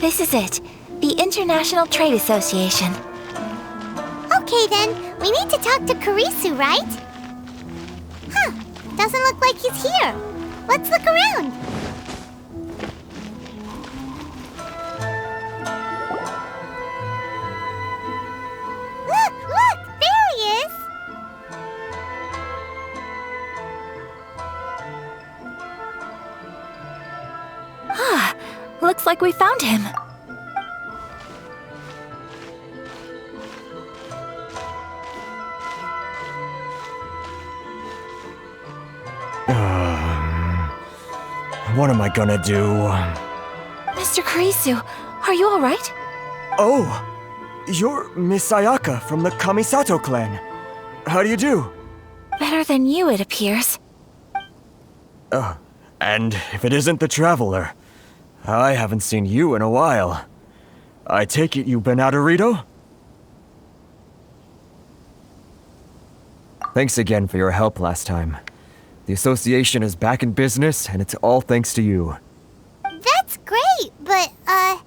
This is it. The International Trade Association. Okay then, we need to talk to Kurisu, right? Huh, doesn't look like he's here. Let's look around. Look, there he is! Ah, looks like we found him. What am I gonna do? Mr. Kurisu, are you alright? Oh, you're Miss Ayaka from the Kamisato clan. How do you do? Better than you, it appears. And if it isn't the Traveler, I haven't seen you in a while. I take it you've been out of Rito? Thanks again for your help last time. The association is back in business, and it's all thanks to you. That's great, but, why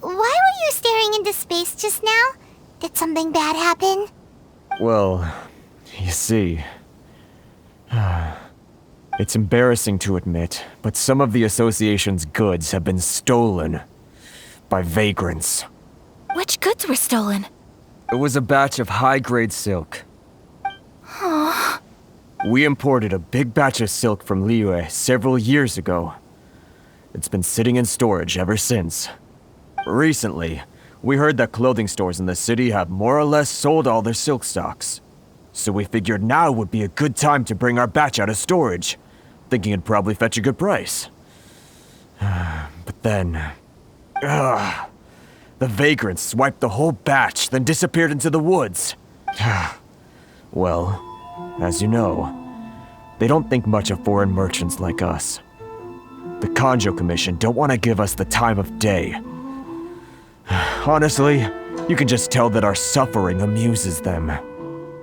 were you staring into space just now? Did something bad happen? Well, you see... It's embarrassing to admit, but some of the association's goods have been stolen by vagrants. Which goods were stolen? It was a batch of high-grade silk. We imported a big batch of silk from Liyue several years ago. It's been sitting in storage ever since. Recently, we heard that clothing stores in the city have more or less sold all their silk stocks. So we figured now would be a good time to bring our batch out of storage, thinking it'd probably fetch a good price. But then... the vagrants swiped the whole batch, then disappeared into the woods. Well... as you know, they don't think much of foreign merchants like us. The Kanjo Commission don't want to give us the time of day. Honestly, you can just tell that our suffering amuses them.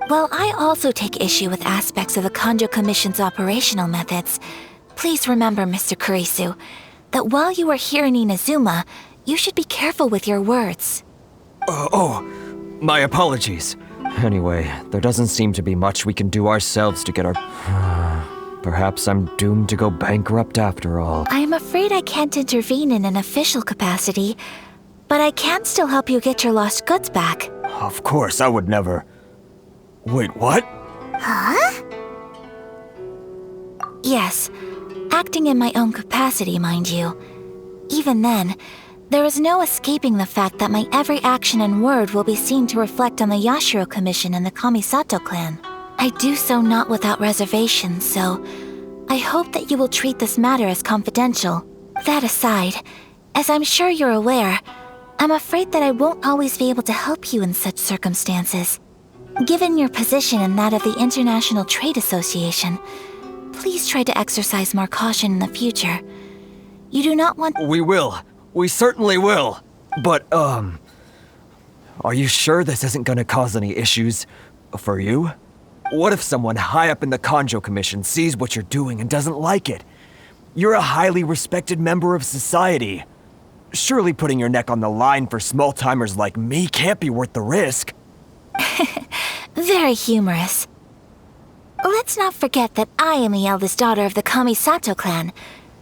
Well, I also take issue with aspects of the Kanjo Commission's operational methods. Please remember, Mr. Kurisu, that while you are here in Inazuma, you should be careful with your words. My apologies. Anyway, there doesn't seem to be much we can do ourselves to get our... Perhaps I'm doomed to go bankrupt after all. I am afraid I can't intervene in an official capacity, but I can still help you get your lost goods back. Of course, I would never... Wait, what? Huh? Yes, acting in my own capacity, mind you. Even then, there is no escaping the fact that my every action and word will be seen to reflect on the Yashiro Commission and the Kamisato clan. I do so not without reservation, so I hope that you will treat this matter as confidential. That aside, as I'm sure you're aware, I'm afraid that I won't always be able to help you in such circumstances. Given your position and that of the International Trade Association, please try to exercise more caution in the future. You do not want— We will. We certainly will. But, are you sure this isn't gonna cause any issues for you? What if someone high up in the Kanjo Commission sees what you're doing and doesn't like it? You're a highly respected member of society. Surely putting your neck on the line for small-timers like me can't be worth the risk. Very humorous. Let's not forget that I am the eldest daughter of the Kamisato clan.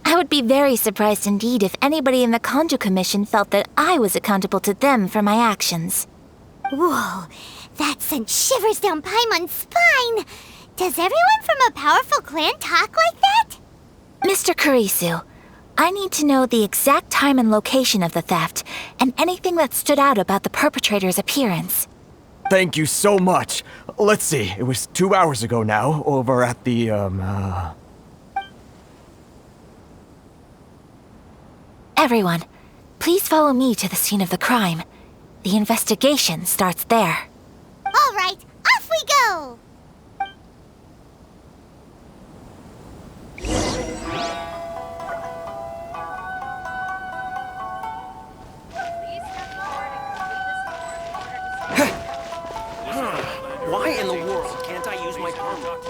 I would be very surprised indeed if anybody in the Kanjo Commission felt that I was accountable to them for my actions. Whoa, that sent shivers down Paimon's spine! Does everyone from a powerful clan talk like that? Mr. Kurisu, I need to know the exact time and location of the theft, and anything that stood out about the perpetrator's appearance. Thank you so much. Let's see, it was 2 hours ago now, over at the, Everyone, please follow me to the scene of the crime. The investigation starts there. All right, off we go! Why in the world can't I use my permit?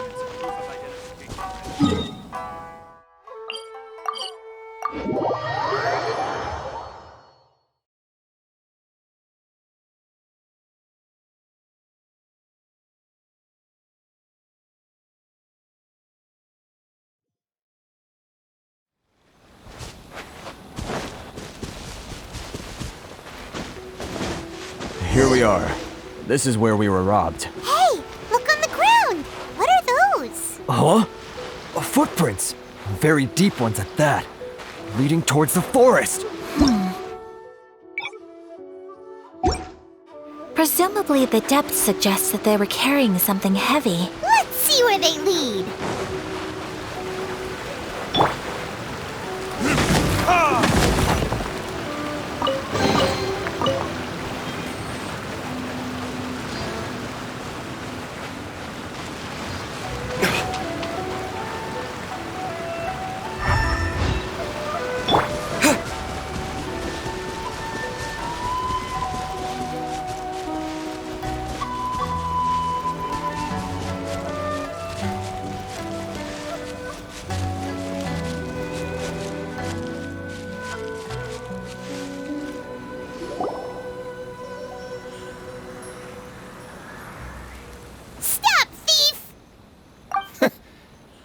Here we are. This is where we were robbed. Hey, look on the ground. What are those? Huh? Footprints. Very deep ones at that. Leading towards the forest. Presumably the depth suggests that they were carrying something heavy. Let's see where they lead.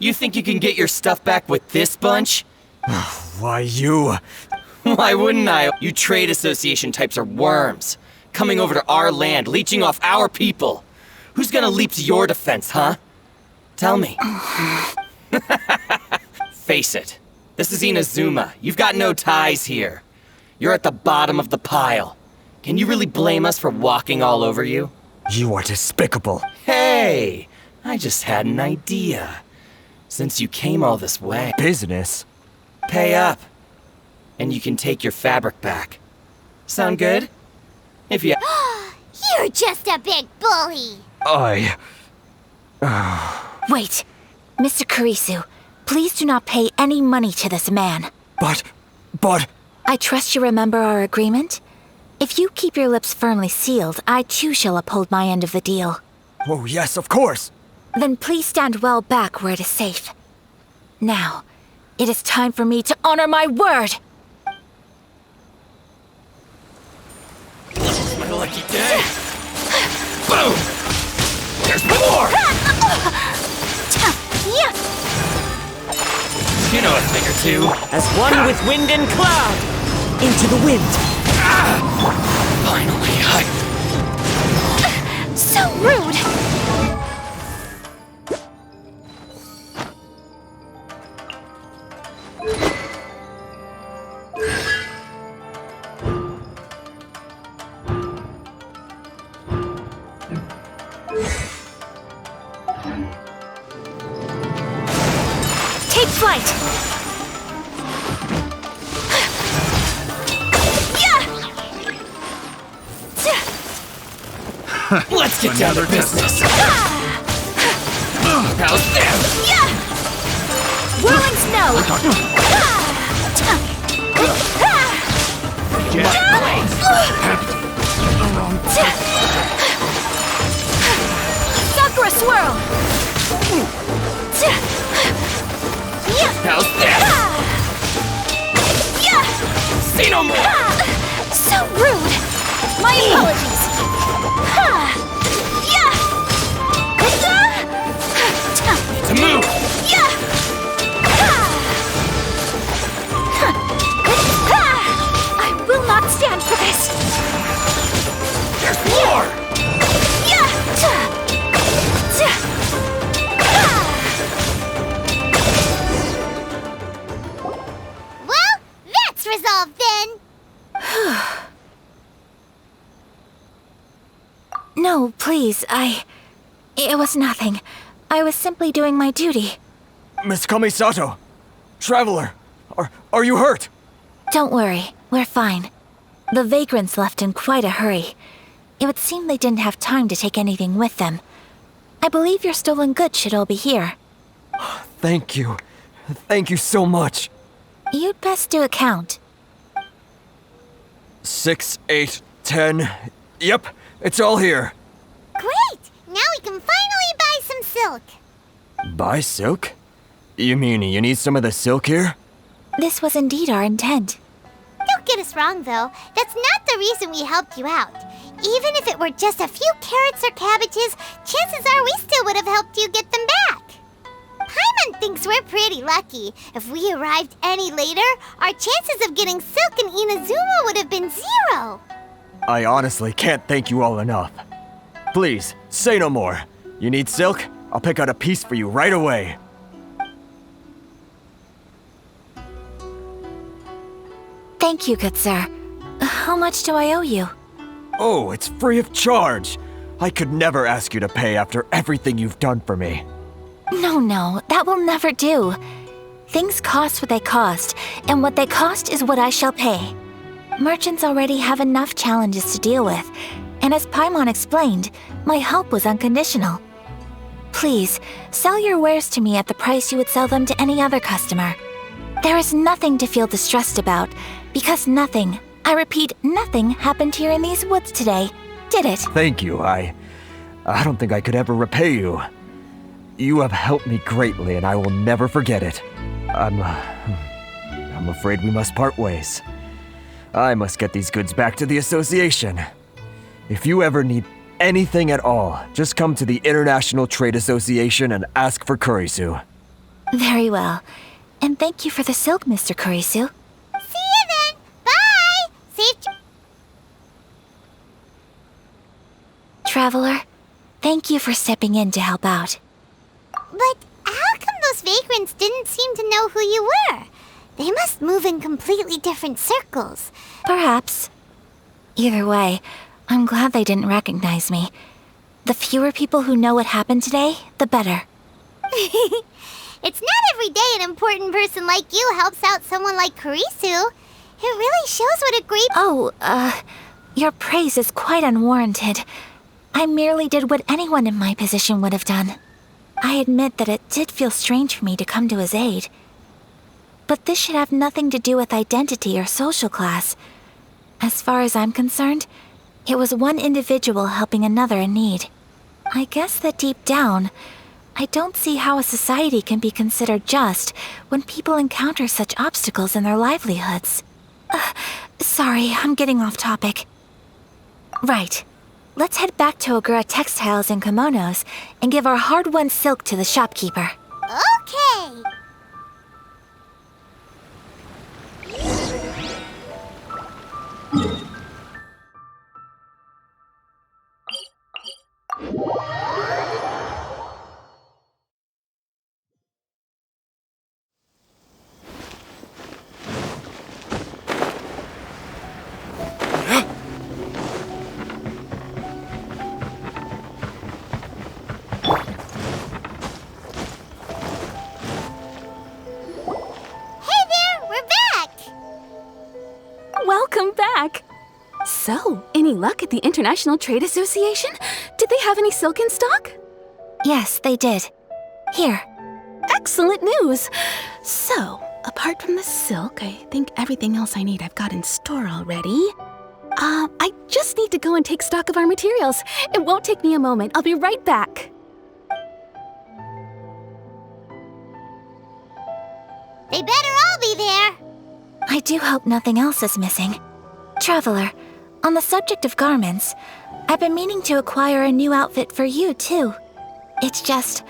You think you can get your stuff back with this bunch? Why you? Why wouldn't I? You trade association types are worms. Coming over to our land, leeching off our people. Who's gonna leap to your defense, huh? Tell me. Face it. This is Inazuma. You've got no ties here. You're at the bottom of the pile. Can you really blame us for walking all over you? You are despicable. Hey! I just had an idea. Since you came all this way, Business? pay up. And you can take your fabric back. Sound good? If you... You're just a big bully. Wait, Mr. Kurisu, please do not pay any money to this man. But... I trust you remember our agreement? If you keep your lips firmly sealed, I too shall uphold my end of the deal. Oh, yes, of course. Then please stand well back where it is safe. Now, it is time for me to honor my word! My lucky day! Boom! There's more! You know a thing or two. As one with wind and cloud, into the wind. Finally, So rude! Take flight! let's get down to business. How's that? Whirling snow! Sakura swirl! How's that? Say no more! So rude! My apologies! To move! I will not stand for this! There's more! Well, that's resolved then. No, please, It was nothing. I was simply doing my duty. Miss Kamisato! Traveler! Are you hurt? Don't worry, we're fine. The vagrants left in quite a hurry. It would seem they didn't have time to take anything with them. I believe your stolen goods should all be here. Thank you. Thank you so much. You'd best do a count. 6, 8, 10. Yep, it's all here. Great! Now we can finally buy some silk. Buy silk? You mean you need some of the silk here? This was indeed our intent. Don't get us wrong, though. That's not the reason we helped you out. Even if it were just a few carrots or cabbages, chances are we still would have helped you get them back. Paimon thinks we're pretty lucky. If we arrived any later, our chances of getting silk in Inazuma would have been 0. I honestly can't thank you all enough. Please, say no more. You need silk? I'll pick out a piece for you right away. Thank you, good sir. How much do I owe you? Oh, it's free of charge. I could never ask you to pay after everything you've done for me. No, that will never do. Things cost what they cost, and what they cost is what I shall pay. Merchants already have enough challenges to deal with, and as Paimon explained, my help was unconditional. Please, sell your wares to me at the price you would sell them to any other customer. There is nothing to feel distressed about, because nothing, I repeat, nothing happened here in these woods today, did it? Thank you. I don't think I could ever repay you. You have helped me greatly, and I will never forget it. I'm afraid we must part ways. I must get these goods back to the association. If you ever need anything at all, just come to the International Trade Association and ask for Kurisu. Very well. And thank you for the silk, Mr. Kurisu. See you then! Bye! Safe Traveler, thank you for stepping in to help out. But how come those vagrants didn't seem to know who you were? They must move in completely different circles. Perhaps. Either way, I'm glad they didn't recognize me. The fewer people who know what happened today, the better. It's not every day an important person like you helps out someone like Kurisu. It really shows what a great... Oh, your praise is quite unwarranted. I merely did what anyone in my position would have done. I admit that it did feel strange for me to come to his aid. But this should have nothing to do with identity or social class. As far as I'm concerned, it was one individual helping another in need. I guess that deep down, I don't see how a society can be considered just when people encounter such obstacles in their livelihoods. Sorry, I'm getting off topic. Right. Let's head back to Ogura Textiles and Kimonos and give our hard-won silk to the shopkeeper. Okay! Welcome back! So, any luck at the International Trade Association? Did they have any silk in stock? Yes, they did. Here. Excellent news! So, apart from the silk, I think everything else I need I've got in store already. I just need to go and take stock of our materials. It won't take me a moment. I'll be right back. They better all be there! I do hope nothing else is missing. Traveler, on the subject of garments, I've been meaning to acquire a new outfit for you, too. It's just,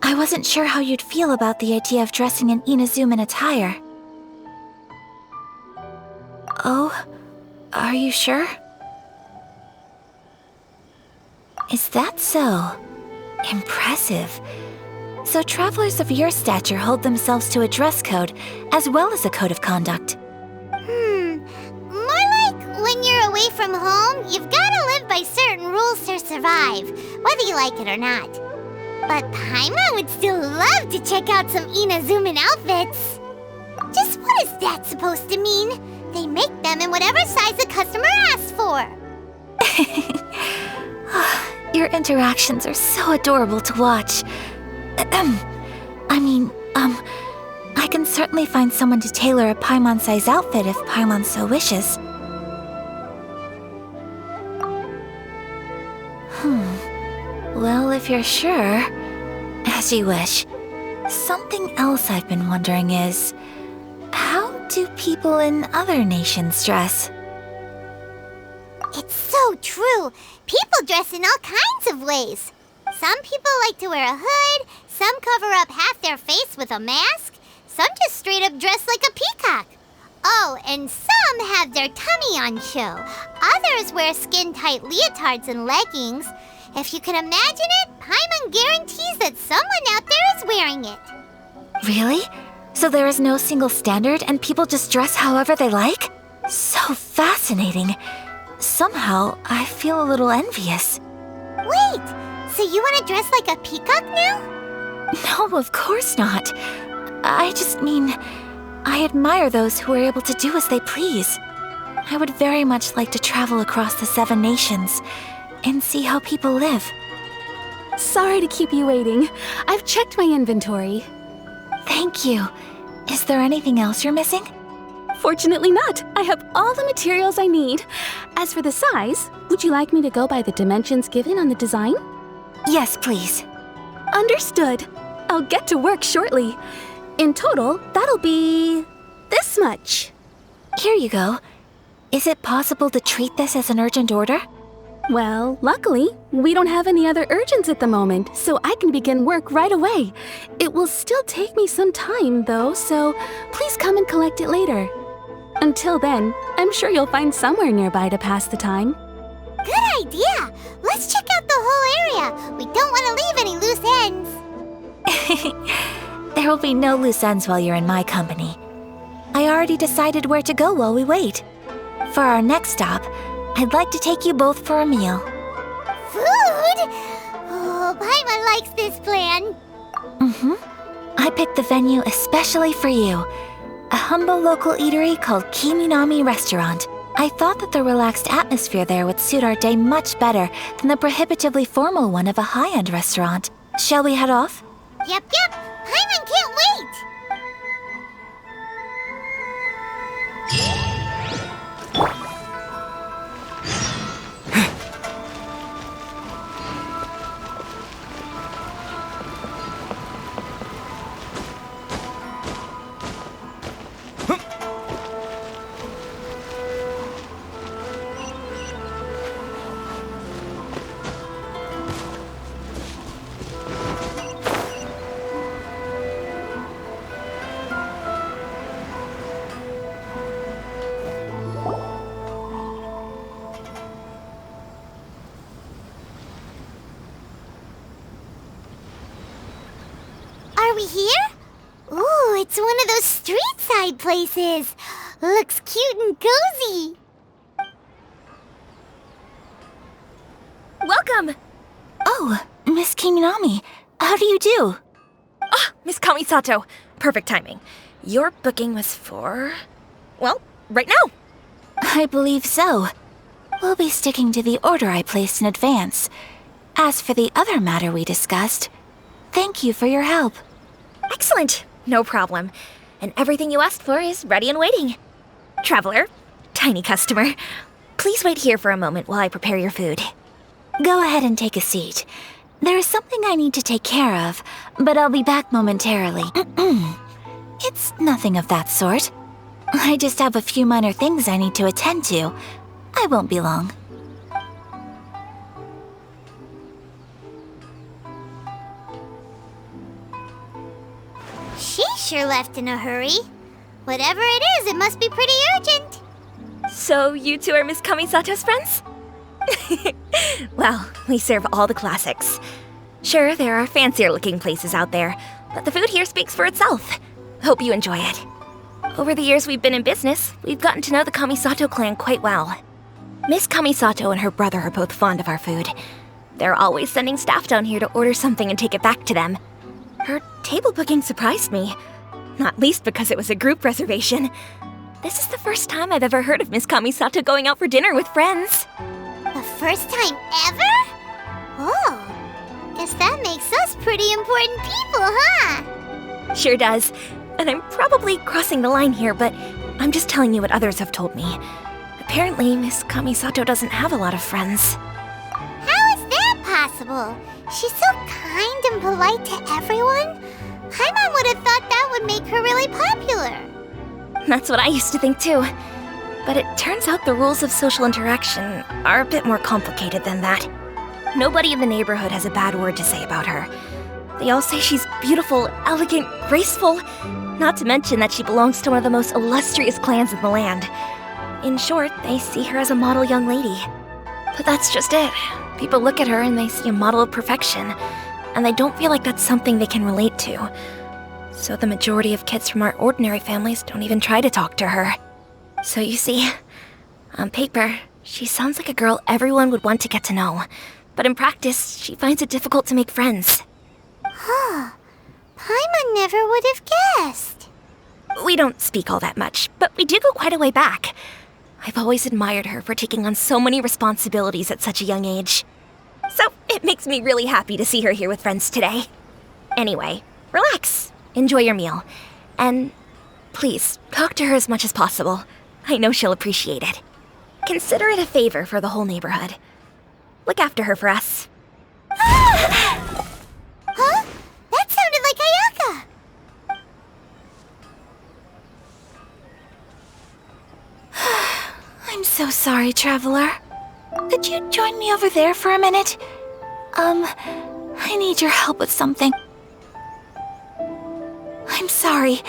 I wasn't sure how you'd feel about the idea of dressing in Inazuman attire. Oh, are you sure? Is that so? Impressive. So travelers of your stature hold themselves to a dress code, as well as a code of conduct. More like when you're away from home, you've gotta live by certain rules to survive, whether you like it or not. But Paimon would still love to check out some Inazuman outfits. Just what is that supposed to mean? They make them in whatever size the customer asks for. Your interactions are so adorable to watch. I can certainly find someone to tailor a Paimon-size outfit if Paimon so wishes. Well, if you're sure, as you wish. Something else I've been wondering is, how do people in other nations dress? It's so true. People dress in all kinds of ways. Some people like to wear a hood, some cover up half their face with a mask, some just straight up dress like a peacock. Oh, and some have their tummy on show. Others wear skin-tight leotards and leggings. If you can imagine it, Paimon guarantees that someone out there is wearing it. Really? So there is no single standard and people just dress however they like? So fascinating. Somehow, I feel a little envious. Wait, so you want to dress like a peacock now? No, of course not. I just mean, I admire those who are able to do as they please. I would very much like to travel across the 7 nations and see how people live. Sorry to keep you waiting. I've checked my inventory. Thank you. Is there anything else you're missing? Fortunately not. I have all the materials I need. As for the size, would you like me to go by the dimensions given on the design? Yes, please. Understood. I'll get to work shortly. In total, that'll be this much. Here you go. Is it possible to treat this as an urgent order? Well, luckily, we don't have any other urgents at the moment, so I can begin work right away. It will still take me some time, though, so please come and collect it later. Until then, I'm sure you'll find somewhere nearby to pass the time. Good idea! Let's check out the whole area. We don't want to leave any loose ends. There will be no loose ends while you're in my company. I already decided where to go while we wait. For our next stop, I'd like to take you both for a meal. Food? Oh, Paimon likes this plan. I picked the venue especially for you. A humble local eatery called Kiminami Restaurant. I thought that the relaxed atmosphere there would suit our day much better than the prohibitively formal one of a high-end restaurant. Shall we head off? Yep. Paimon can't wait. Are we here? Ooh, it's one of those street-side places. Looks cute and cozy. Welcome! Oh, Miss Kiminami, how do you do? Ah, Miss Kamisato. Perfect timing. Your booking was for... well, right now. I believe so. We'll be sticking to the order I placed in advance. As for the other matter we discussed, thank you for your help. Excellent. No problem. And everything you asked for is ready and waiting. Traveler, tiny customer, please wait here for a moment while I prepare your food. Go ahead and take a seat. There is something I need to take care of, but I'll be back momentarily. It's nothing of that sort. I just have a few minor things I need to attend to. I won't be long. She sure left in a hurry. Whatever it is, it must be pretty urgent. So you two are Miss Kamisato's friends? Well, we serve all the classics. Sure, there are fancier-looking places out there, but the food here speaks for itself. Hope you enjoy it. Over the years we've been in business, we've gotten to know the Kamisato clan quite well. Miss Kamisato and her brother are both fond of our food. They're always sending staff down here to order something and take it back to them. Her table booking surprised me, not least because it was a group reservation. This is the first time I've ever heard of Miss Kamisato going out for dinner with friends. The first time ever? Oh, guess that makes us pretty important people, huh? Sure does. And I'm probably crossing the line here, but I'm just telling you what others have told me. Apparently, Miss Kamisato doesn't have a lot of friends. How is that possible? She's so kind and polite to everyone. Paimon would have thought that would make her really popular. That's what I used to think too. But it turns out the rules of social interaction are a bit more complicated than that. Nobody in the neighborhood has a bad word to say about her. They all say she's beautiful, elegant, graceful, not to mention that she belongs to one of the most illustrious clans in the land. In short, they see her as a model young lady. But that's just it. People look at her and they see a model of perfection, and they don't feel like that's something they can relate to. So the majority of kids from our ordinary families don't even try to talk to her. So you see, on paper, she sounds like a girl everyone would want to get to know. But in practice, she finds it difficult to make friends. Huh. Paimon never would have guessed. We don't speak all that much, but we do go quite a way back. I've always admired her for taking on so many responsibilities at such a young age. So it makes me really happy to see her here with friends today. Anyway, relax, enjoy your meal, and please, talk to her as much as possible. I know she'll appreciate it. Consider it a favor for the whole neighborhood. Look after her for us. Huh? That sounded like Ayaka! I'm so sorry, Traveler. Could you join me over there for a minute? I need your help with something. I'm sorry.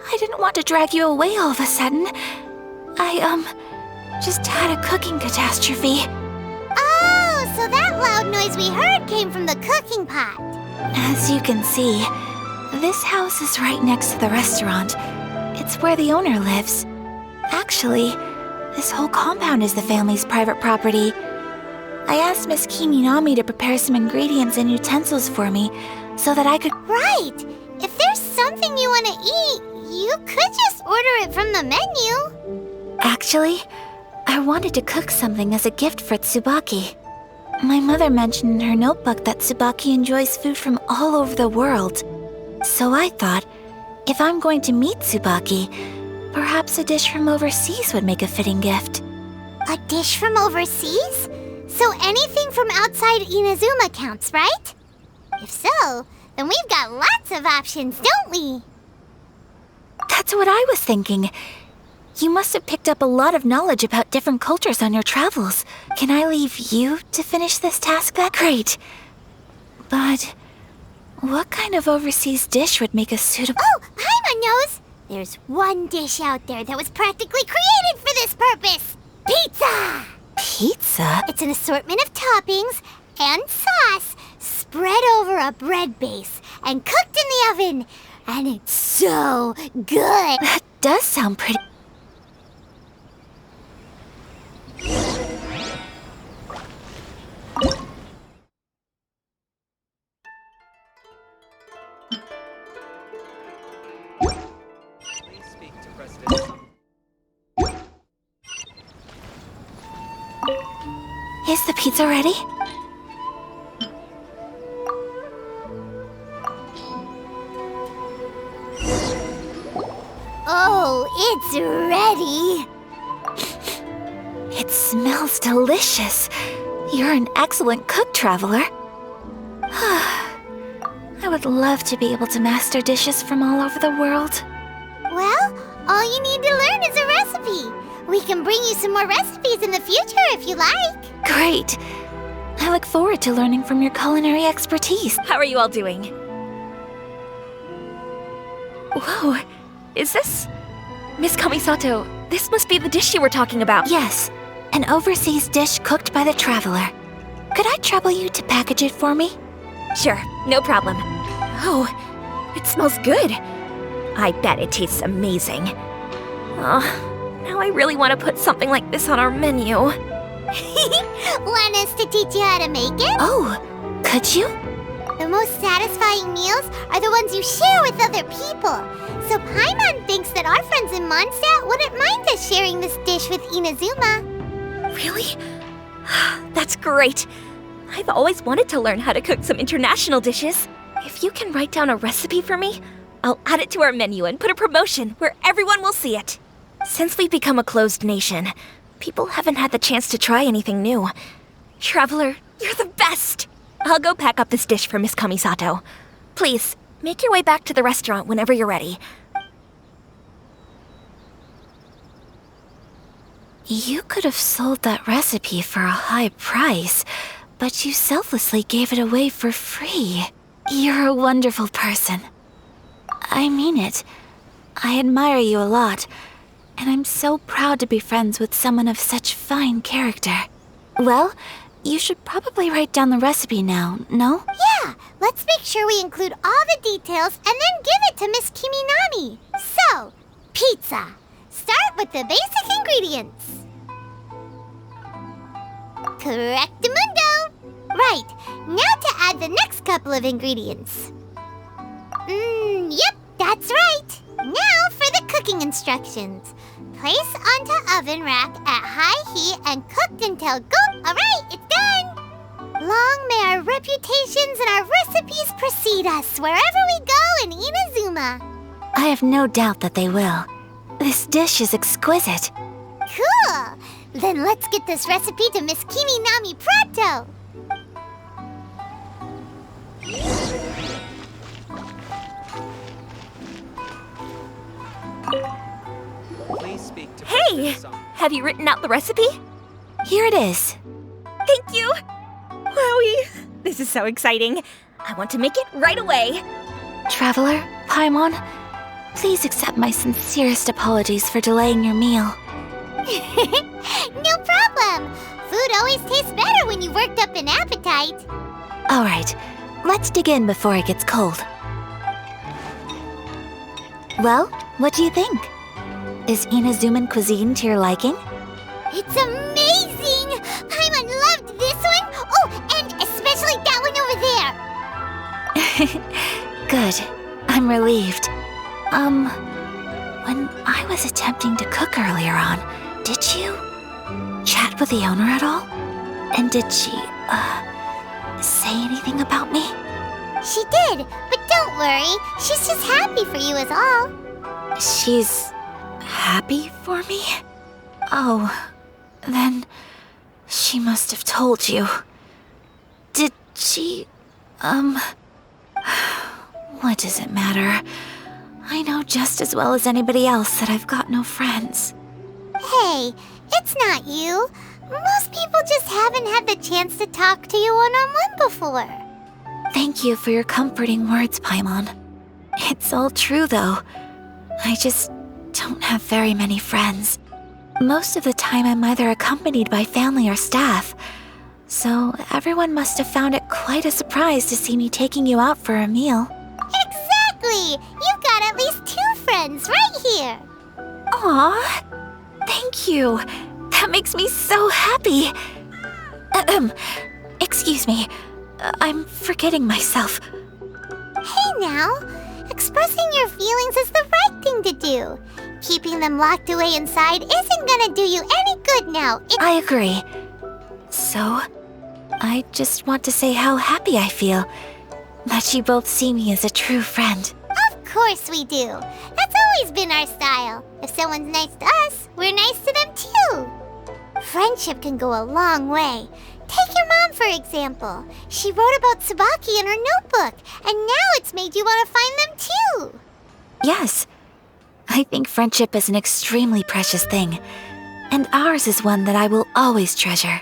I didn't want to drag you away all of a sudden. I, just had a cooking catastrophe. Oh, so that loud noise we heard came from the cooking pot. As you can see, this house is right next to the restaurant. It's where the owner lives. Actually, this whole compound is the family's private property. I asked Miss Kiminami to prepare some ingredients and utensils for me so that I could... Right! If there's something you want to eat, you could just order it from the menu. Actually, I wanted to cook something as a gift for Tsubaki. My mother mentioned in her notebook that Tsubaki enjoys food from all over the world. So I thought, if I'm going to meet Tsubaki, perhaps a dish from overseas would make a fitting gift. A dish from overseas? So anything from outside Inazuma counts, right? If so, then we've got lots of options, don't we? That's what I was thinking. You must have picked up a lot of knowledge about different cultures on your travels. Can I leave you to finish this task then? Great. But what kind of overseas dish would make a suitable... Oh, Paimon knows! There's one dish out there that was practically created for this purpose! Pizza! Pizza? It's an assortment of toppings and sauce spread over a bread base and cooked in the oven. And it's so good! That does sound pretty... Is the pizza ready? Oh, it's ready! It smells delicious. You're an excellent cook, Traveler. I would love to be able to master dishes from all over the world. Well, all you need to learn is a recipe. We can bring you some more recipes in the future if you like. Great. I look forward to learning from your culinary expertise. How are you all doing? Whoa, is this... Miss Kamisato, this must be the dish you were talking about. Yes, an overseas dish cooked by the Traveler. Could I trouble you to package it for me? Sure, no problem. Oh, it smells good. I bet it tastes amazing. Now I really want to put something like this on our menu. Want us to teach you how to make it? Oh, could you? The most satisfying meals are the ones you share with other people. So Paimon thinks that our friends in Mondstadt wouldn't mind us sharing this dish with Inazuma. Really? That's great. I've always wanted to learn how to cook some international dishes. If you can write down a recipe for me, I'll add it to our menu and put a promotion where everyone will see it. Since we've become a closed nation, people haven't had the chance to try anything new. Traveler, you're the best! I'll go pack up this dish for Miss Kamisato. Please, make your way back to the restaurant whenever you're ready. You could have sold that recipe for a high price, but you selflessly gave it away for free. You're a wonderful person. I mean it. I admire you a lot. And I'm so proud to be friends with someone of such fine character. Well, you should probably write down the recipe now, no? Yeah, let's make sure we include all the details and then give it to Miss Kiminami. So, pizza. Start with the basic ingredients. Correctamundo. Right, now to add the next couple of ingredients. Yep, that's right. Now for the cooking instructions. Place onto oven rack at high heat and cooked until Alright, it's done! Long may our reputations and our recipes precede us wherever we go in Inazuma. I have no doubt that they will. This dish is exquisite. Cool! Then let's get this recipe to Miss Kiminami pronto! Hey! Have you written out the recipe? Here it is. Thank you! Wowie! This is so exciting. I want to make it right away. Traveler, Paimon, please accept my sincerest apologies for delaying your meal. No problem! Food always tastes better when you've worked up an appetite. All right, let's dig in before it gets cold. Well, what do you think? Is Inazuman cuisine to your liking? It's amazing! Paimon loved this one! Oh, and especially that one over there! Good. I'm relieved. When I was attempting to cook earlier on, did you chat with the owner at all? And did she, say anything about me? She did, but don't worry. She's just happy for you is all. She's happy for me? Oh, then she must have told you. Did she, what does it matter? I know just as well as anybody else that I've got no friends. Hey, it's not you. Most people just haven't had the chance to talk to you one-on-one before. Thank you for your comforting words, Paimon. It's all true, though. I just don't have very many friends. Most of the time I'm either accompanied by family or staff. So everyone must have found it quite a surprise to see me taking you out for a meal. Exactly! You've got at least 2 friends right here. Aw, thank you. That makes me so happy. Excuse me. I'm forgetting myself. Hey now, expressing your feelings is the right thing to do. Keeping them locked away inside isn't gonna do you any good now. I agree. So, I just want to say how happy I feel that you both see me as a true friend. Of course we do. That's always been our style. If someone's nice to us, we're nice to them too. Friendship can go a long way. Take your mom, for example. She wrote about Tsubaki in her notebook, and now it's made you want to find them too. Yes, I think friendship is an extremely precious thing, and ours is one that I will always treasure.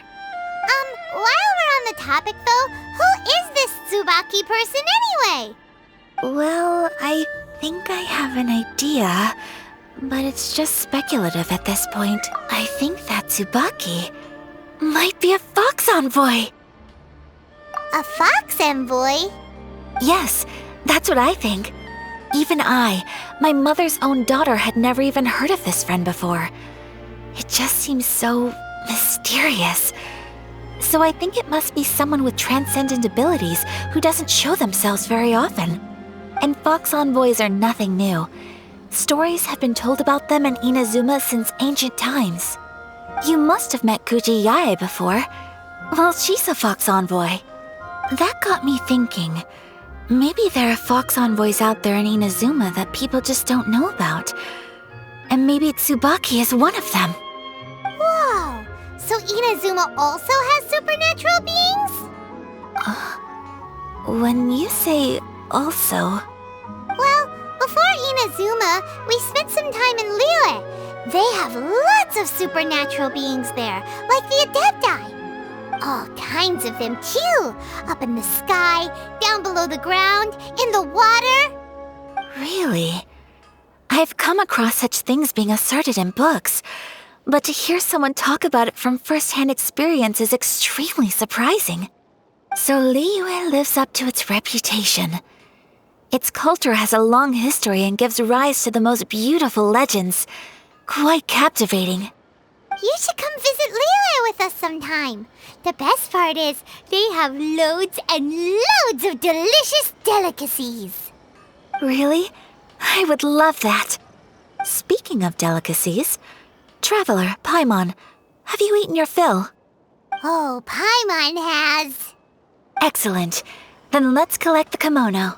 While we're on the topic though, who is this Tsubaki person anyway? Well, I think I have an idea, but it's just speculative at this point. I think that Tsubaki might be a fox envoy. A fox envoy? Yes, that's what I think. Even I, my mother's own daughter, had never even heard of this friend before. It just seems so mysterious. So I think it must be someone with transcendent abilities who doesn't show themselves very often. And fox envoys are nothing new. Stories have been told about them in Inazuma since ancient times. You must have met Kuji Yae before. Well, she's a fox envoy. That got me thinking. Maybe there are fox envoys out there in Inazuma that people just don't know about. And maybe Tsubaki is one of them. Whoa! So Inazuma also has supernatural beings? When you say also... Well, before Inazuma, we spent some time in Liyue. They have lots of supernatural beings there, like the Adepti. All kinds of them too. Up in the sky, down below the ground, in the water. Really? I've come across such things being asserted in books, but to hear someone talk about it from first-hand experience is extremely surprising. So Liyue lives up to its reputation. Its culture has a long history and gives rise to the most beautiful legends. Quite captivating. You should come visit Liyue with us sometime. The best part is, they have loads and loads of delicious delicacies. Really? I would love that. Speaking of delicacies, Traveler, Paimon, have you eaten your fill? Oh, Paimon has. Excellent. Then let's collect the kimono.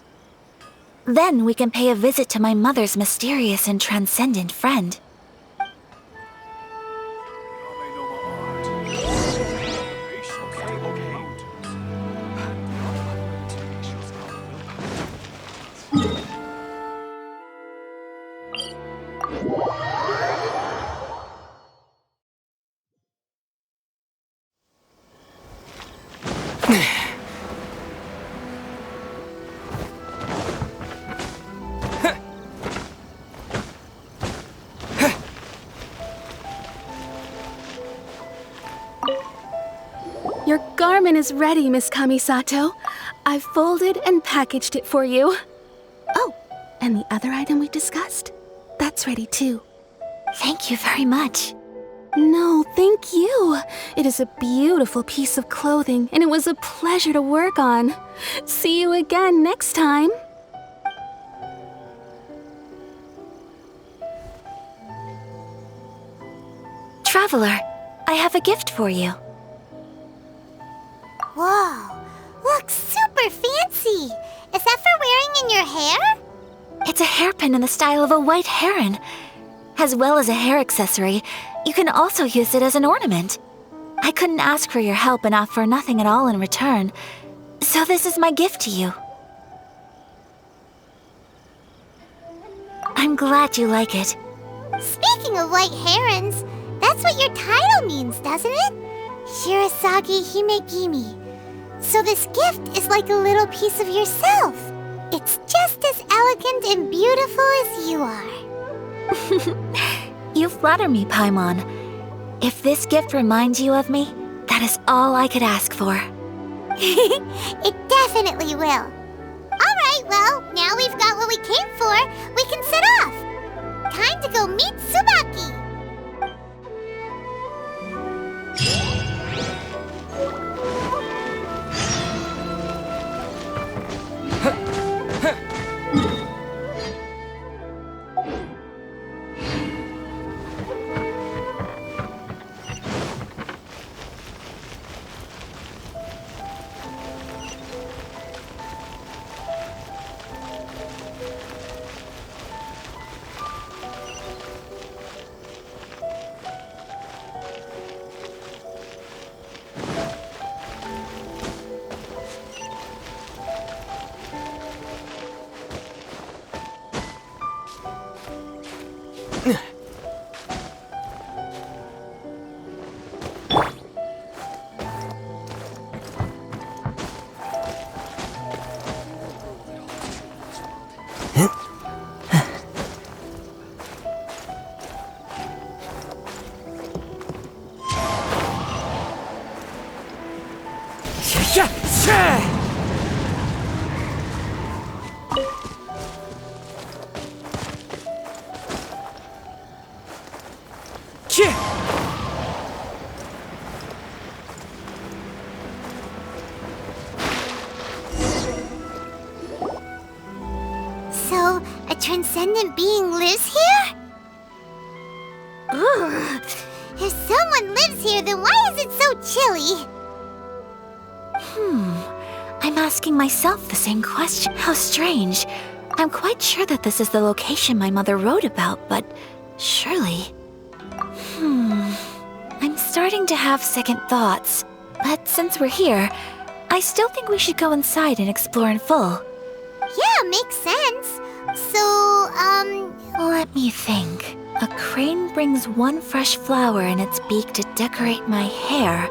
Then we can pay a visit to my mother's mysterious and transcendent friend. Your garment is ready, Miss Kamisato. I've folded and packaged it for you. Oh, and the other item we discussed? That's ready too. Thank you very much. No, thank you. It is a beautiful piece of clothing, and it was a pleasure to work on. See you again next time. Traveler, I have a gift for you. Whoa, looks super fancy. Is that for wearing in your hair? It's a hairpin in the style of a white heron. As well as a hair accessory, you can also use it as an ornament. I couldn't ask for your help and offer nothing at all in return, so this is my gift to you. I'm glad you like it. Speaking of white herons, that's what your title means, doesn't it? Shirasagi Himegimi. So this gift is like a little piece of yourself. It's just as elegant and beautiful as you are. You flatter me, Paimon. If this gift reminds you of me, that is all I could ask for. It definitely will. Alright, well, now we've got what we came for, we can set off. Time to go meet Tsubaki. So, a transcendent being lives here? Ugh. If someone lives here, then why is it so chilly? I'm asking myself the same question. How strange. I'm quite sure that this is the location my mother wrote about, but surely... I'm starting to have second thoughts. But since we're here, I still think we should go inside and explore in full. Yeah, makes sense. So, Let me think. A crane brings one fresh flower in its beak to decorate my hair,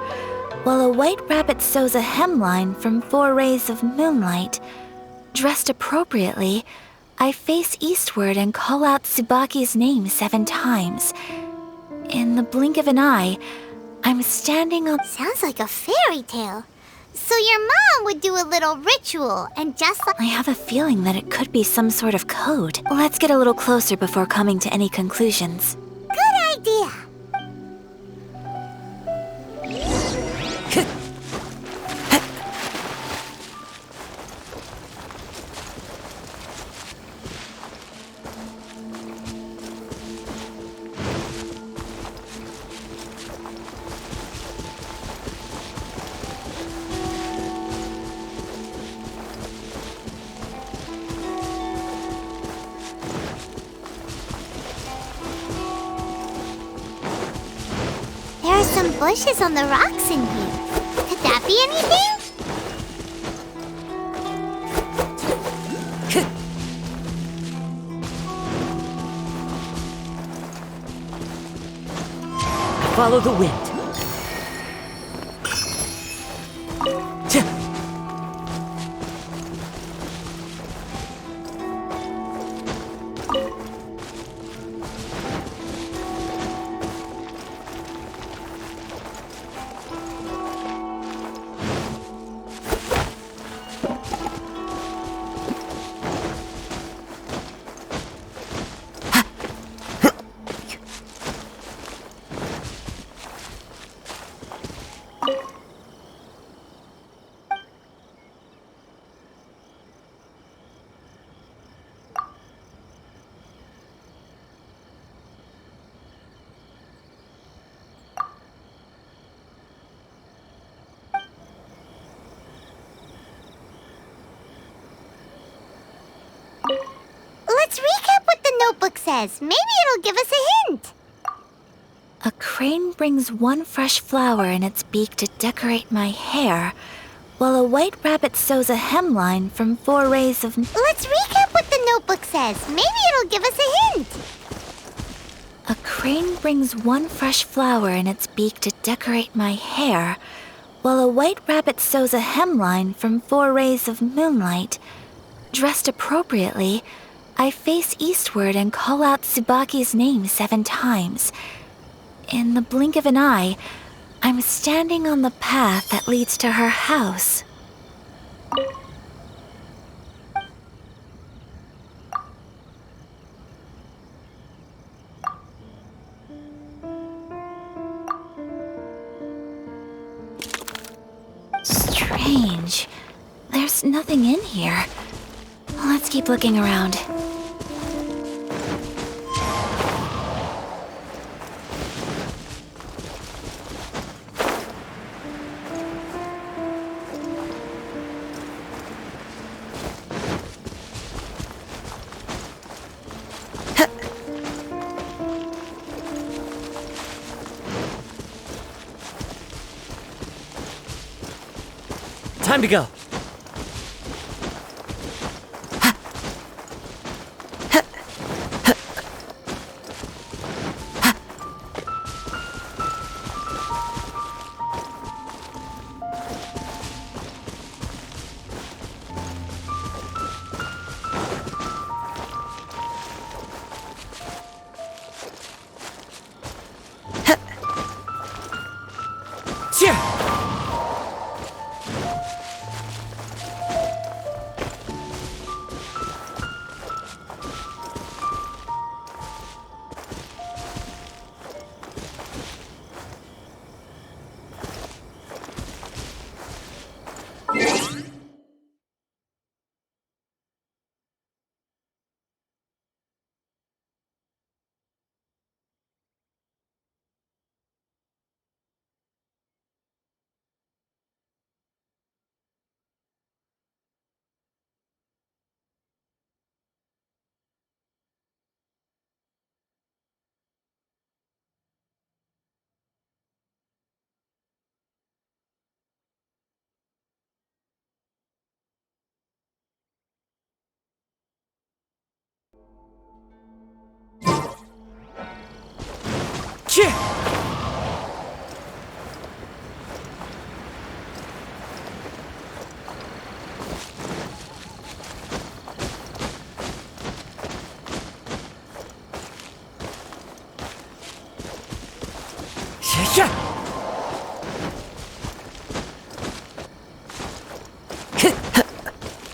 while a white rabbit sews a hemline from 4 rays of moonlight. Dressed appropriately, I face eastward and call out Tsubaki's name 7 times. In the blink of an eye, I'm standing on... Sounds like a fairy tale. So your mom would do a little ritual, and just like... I have a feeling that it could be some sort of code. Let's get a little closer before coming to any conclusions. Good idea. There are some bushes on the rocks in here. Could that be anything? Follow the wind. Let's recap what the notebook says. Maybe it'll give us a hint. A crane brings 1 fresh flower in its beak to decorate my hair, while a white rabbit sews a hemline from 4 rays of... Let's recap what the notebook says. Maybe it'll give us a hint. A crane brings 1 fresh flower in its beak to decorate my hair, while a white rabbit sews a hemline from 4 rays of moonlight. Dressed appropriately, I face eastward and call out Tsubaki's name 7 times. In the blink of an eye, I'm standing on the path that leads to her house. Strange. There's nothing in here. Let's keep looking around. Time to go.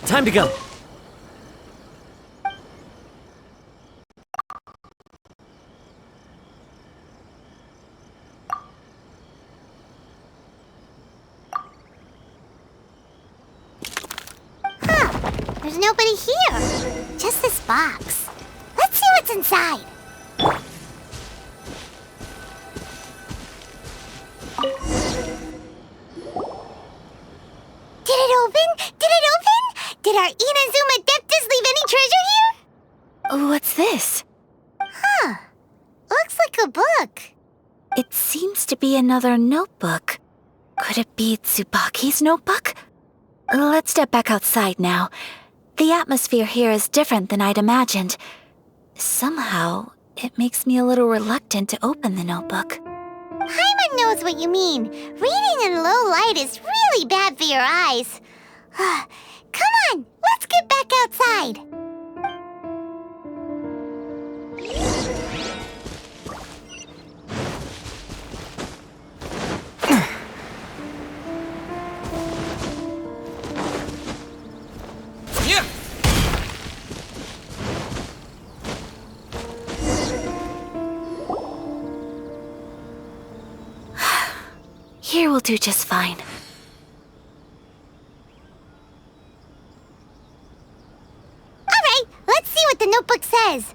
Time to go. There's nobody here. Just this box. Let's see what's inside. Did it open? Did it open? Did our Inazuma Adeptus leave any treasure here? What's this? Looks like a book. It seems to be another notebook. Could it be Tsubaki's notebook? Let's step back outside now. The atmosphere here is different than I'd imagined. Somehow, it makes me a little reluctant to open the notebook. Paimon knows what you mean. Reading in low light is really bad for your eyes. Come on, let's get back outside. Here will do just fine. Alright, let's see what the notebook says.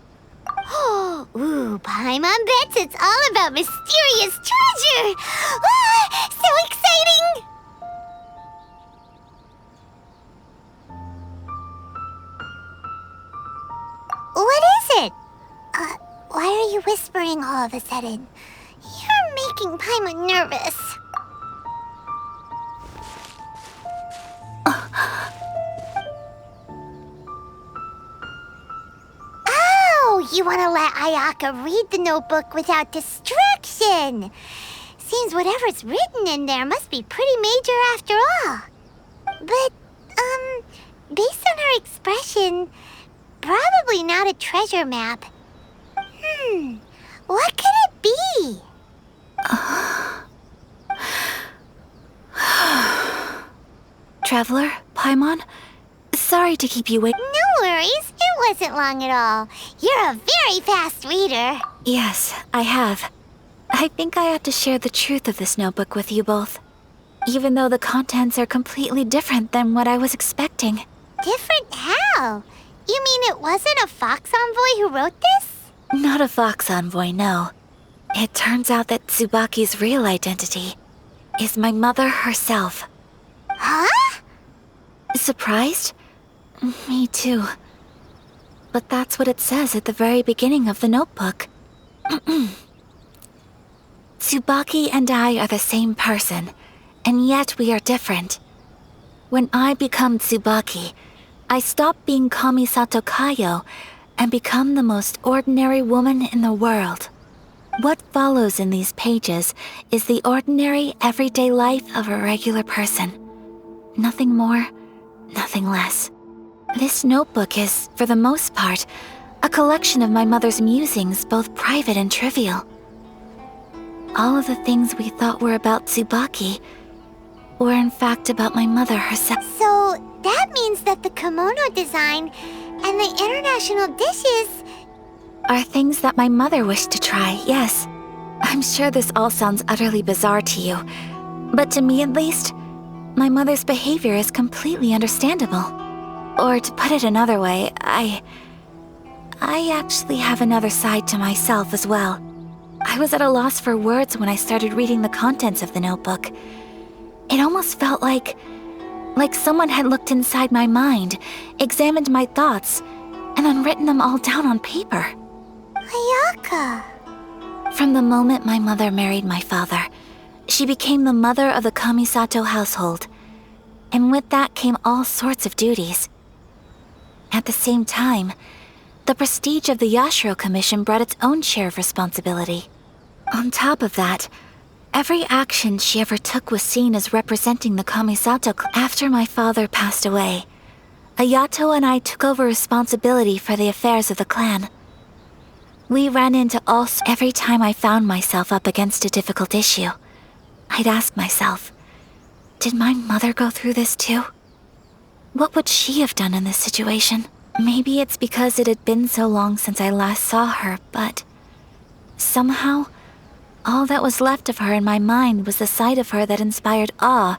Ooh, Paimon bets it's all about mysterious treasure! So exciting! What is it? Why are you whispering all of a sudden? You're making Paimon nervous. Oh, you want to let Ayaka read the notebook without distraction. Seems whatever's written in there must be pretty major after all. But, based on her expression, probably not a treasure map. What could it be? Traveler, Paimon, sorry to keep you waiting. No worries, it wasn't long at all. You're a very fast reader. Yes, I have. I think I have to share the truth of this notebook with you both. Even though the contents are completely different than what I was expecting. Different how? You mean it wasn't a Fox Envoy who wrote this? Not a Fox Envoy, no. It turns out that Tsubaki's real identity is my mother herself. Huh? Surprised? Me too. But that's what it says at the very beginning of the notebook. Tsubaki and I are the same person, and yet we are different. When I become Tsubaki, I stop being Kamisato Kayo and become the most ordinary woman in the world. What follows in these pages is the ordinary, everyday life of a regular person. Nothing more, nothing less. This notebook is, for the most part, a collection of my mother's musings, both private and trivial. All of the things we thought were about Tsubaki were in fact about my mother herself. So that means that the kimono design and the international dishes are things that my mother wished to try, yes. I'm sure this all sounds utterly bizarre to you, but to me at least, my mother's behavior is completely understandable. Or to put it another way, I actually have another side to myself as well. I was at a loss for words when I started reading the contents of the notebook. It almost felt like someone had looked inside my mind, examined my thoughts, and then written them all down on paper. Ayaka. From the moment my mother married my father, she became the mother of the Kamisato household, and with that came all sorts of duties. At the same time, the prestige of the Yashiro Commission brought its own share of responsibility. On top of that, every action she ever took was seen as representing the Kamisato. After my father passed away, Ayato and I took over responsibility for the affairs of the clan. We ran into every time I found myself up against a difficult issue. I'd ask myself, did my mother go through this too? What would she have done in this situation? Maybe it's because it had been so long since I last saw her, but somehow, all that was left of her in my mind was the side of her that inspired awe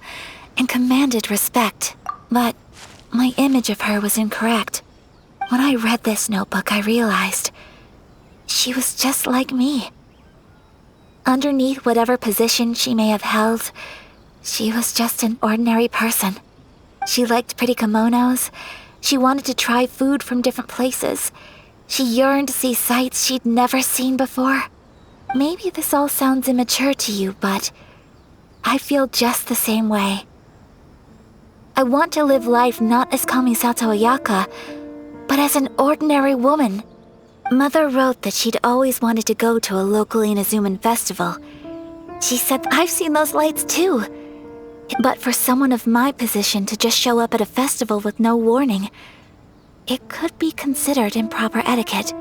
and commanded respect. But my image of her was incorrect. When I read this notebook, I realized she was just like me. Underneath whatever position she may have held, she was just an ordinary person. She liked pretty kimonos. She wanted to try food from different places. She yearned to see sights she'd never seen before. Maybe this all sounds immature to you, but I feel just the same way. I want to live life not as Kamisato Ayaka, but as an ordinary woman. Mother wrote that she'd always wanted to go to a local Inazuman festival. She said, I've seen those lights too. But for someone of my position to just show up at a festival with no warning, it could be considered improper etiquette.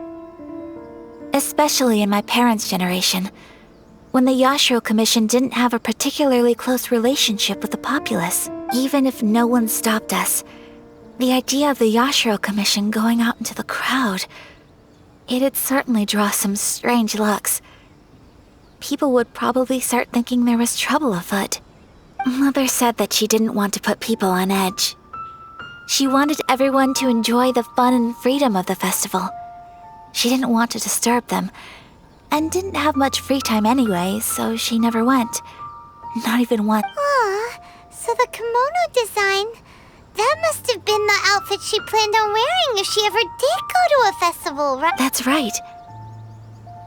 Especially in my parents' generation, when the Yashiro Commission didn't have a particularly close relationship with the populace. Even if no one stopped us, the idea of the Yashiro Commission going out into the crowd, it'd certainly draw some strange looks. People would probably start thinking there was trouble afoot. Mother said that she didn't want to put people on edge. She wanted everyone to enjoy the fun and freedom of the festival. She didn't want to disturb them, and didn't have much free time anyway, so she never went. Not even once. Aw, so the kimono design, that must have been the outfit she planned on wearing if she ever did go to a festival, right? That's right.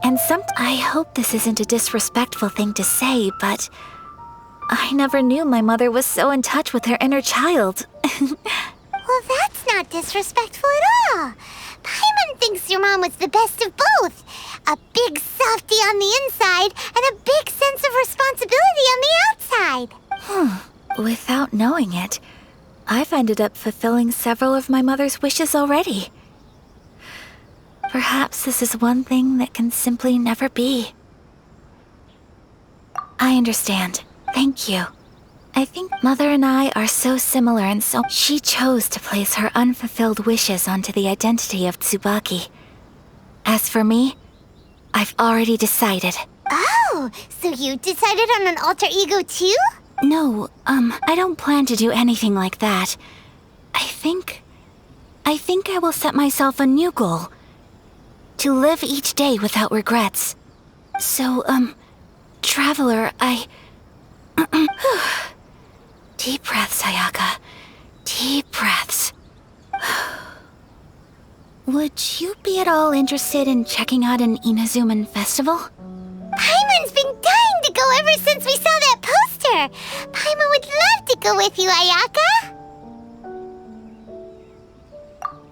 And I hope this isn't a disrespectful thing to say, but I never knew my mother was so in touch with her inner child. Well, that's not disrespectful at all. Paimon thinks your mom was the best of both. A big softie on the inside and a big sense of responsibility on the outside. Without knowing it, I've ended up fulfilling several of my mother's wishes already. Perhaps this is one thing that can simply never be. I understand. Thank you. I think Mother and I are so similar and so... She chose to place her unfulfilled wishes onto the identity of Tsubaki. As for me, I've already decided. Oh, so you decided on an alter ego too? No, I don't plan to do anything like that. I think I will set myself a new goal. To live each day without regrets. So, Traveler, Deep breaths, Ayaka. Deep breaths. Would you be at all interested in checking out an Inazuman festival? Paimon's been dying to go ever since we saw that poster. Paimon would love to go with you, Ayaka.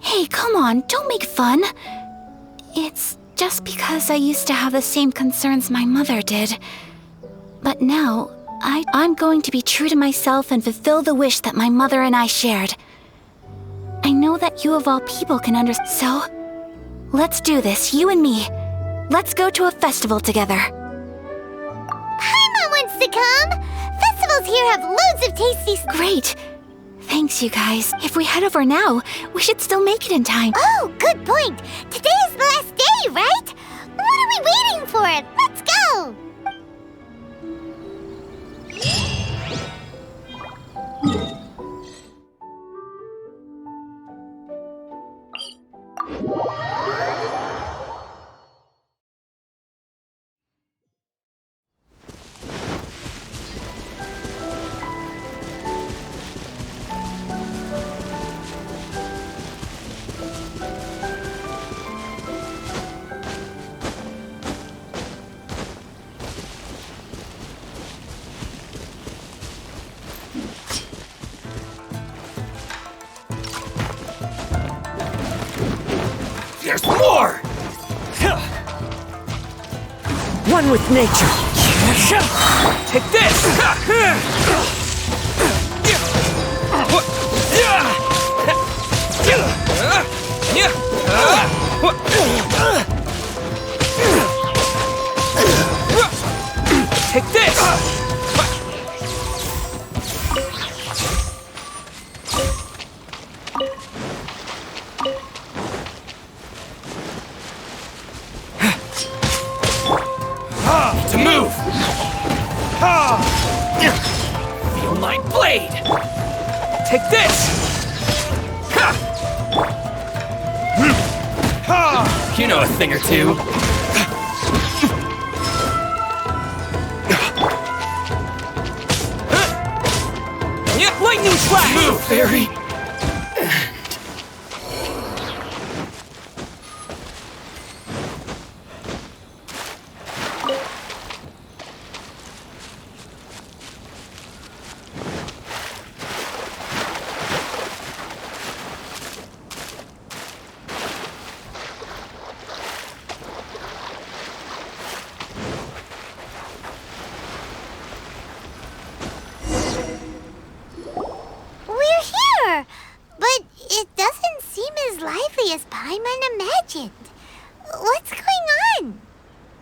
Hey, come on, don't make fun. It's just because I used to have the same concerns my mother did. But now, I'm going to be true to myself and fulfill the wish that my mother and I shared. I know that you of all people can understand. So, let's do this, you and me. Let's go to a festival together. Paimon wants to come. Festivals here have loads of tasty... Great. Thanks, you guys. If we head over now, we should still make it in time. Oh, good point. Today is the last day, right? What are we waiting for? Let's go. There's more! One with nature. Take this! blade! Take this! You know a thing or two. Lightning flash! Move, fairy!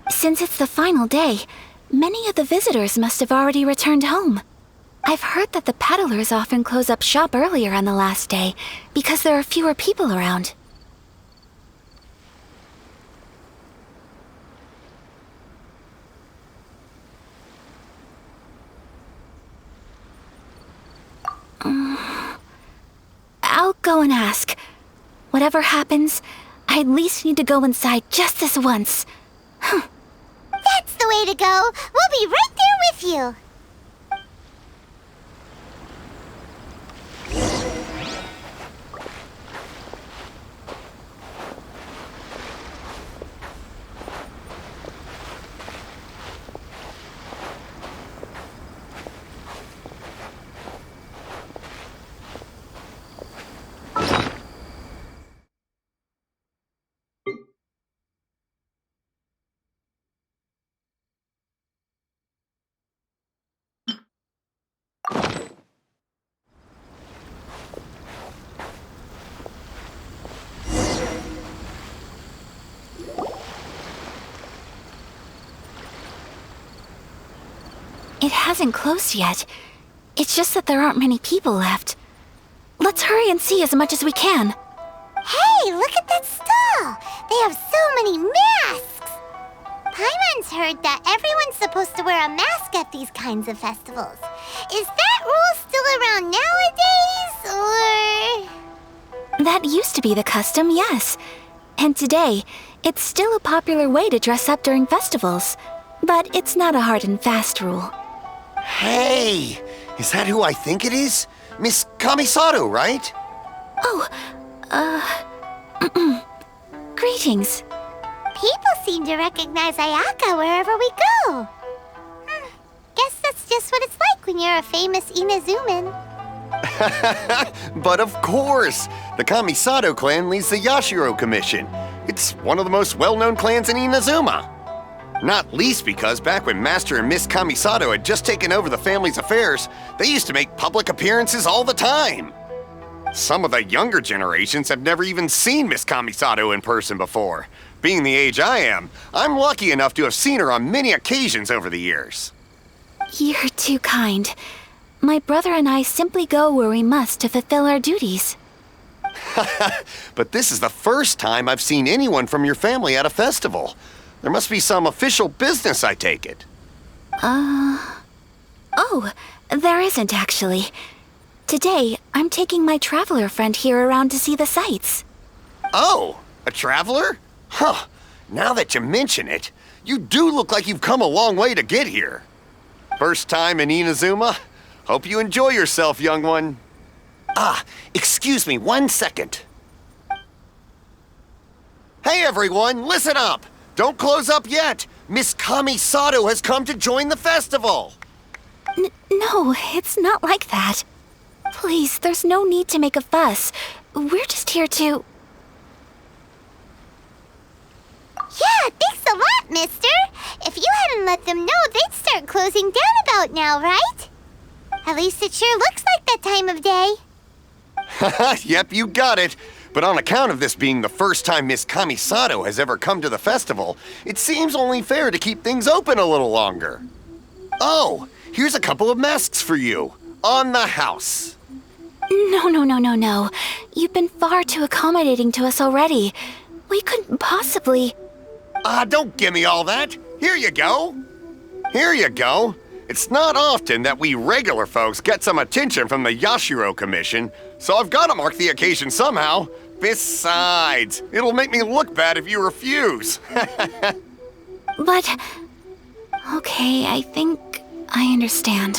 Since it's the final day, many of the visitors must have already returned home. I've heard that the peddlers often close up shop earlier on the last day because there are fewer people around. I'll go and ask. Whatever happens, I at least need to go inside just this once. That's the way to go. We'll be right there with you. It hasn't closed yet. It's just that there aren't many people left. Let's hurry and see as much as we can. Hey, look at that stall! They have so many masks! Paimon's heard that everyone's supposed to wear a mask at these kinds of festivals. Is that rule still around nowadays, or...? That used to be the custom, yes. And today, it's still a popular way to dress up during festivals. But it's not a hard and fast rule. Hey! Is that who I think it is? Miss Kamisato, right? Oh, greetings. People seem to recognize Ayaka wherever we go. Guess that's just what it's like when you're a famous Inazuman. But of course! The Kamisato clan leads the Yashiro Commission. It's one of the most well-known clans in Inazuma. Not least because back when Master and Miss Kamisato had just taken over the family's affairs, they used to make public appearances all the time. Some of the younger generations have never even seen Miss Kamisato in person before. Being the age I am, I'm lucky enough to have seen her on many occasions over the years. You're too kind. My brother and I simply go where we must to fulfill our duties. But this is the first time I've seen anyone from your family at a festival. There must be some official business, I take it. Oh, there isn't actually. Today, I'm taking my traveler friend here around to see the sights. Oh, a traveler? Huh. Now that you mention it, you do look like you've come a long way to get here. First time in Inazuma? Hope you enjoy yourself, young one. Excuse me 1 second. Hey everyone, listen up! Don't close up yet! Miss Kamisato has come to join the festival! No, it's not like that. Please, there's no need to make a fuss. We're just here to... Yeah, thanks a lot, mister. If you hadn't let them know, they'd start closing down about now, right? At least it sure looks like that time of day. Yep, you got it. But on account of this being the first time Miss Kamisato has ever come to the festival, it seems only fair to keep things open a little longer. Oh, here's a couple of masks for you. On the house. No. You've been far too accommodating to us already. We couldn't possibly... Don't give me all that. Here you go. Here you go. It's not often that we regular folks get some attention from the Yashiro Commission, so I've got to mark the occasion somehow. Besides, it'll make me look bad if you refuse. But... Okay, I think I understand.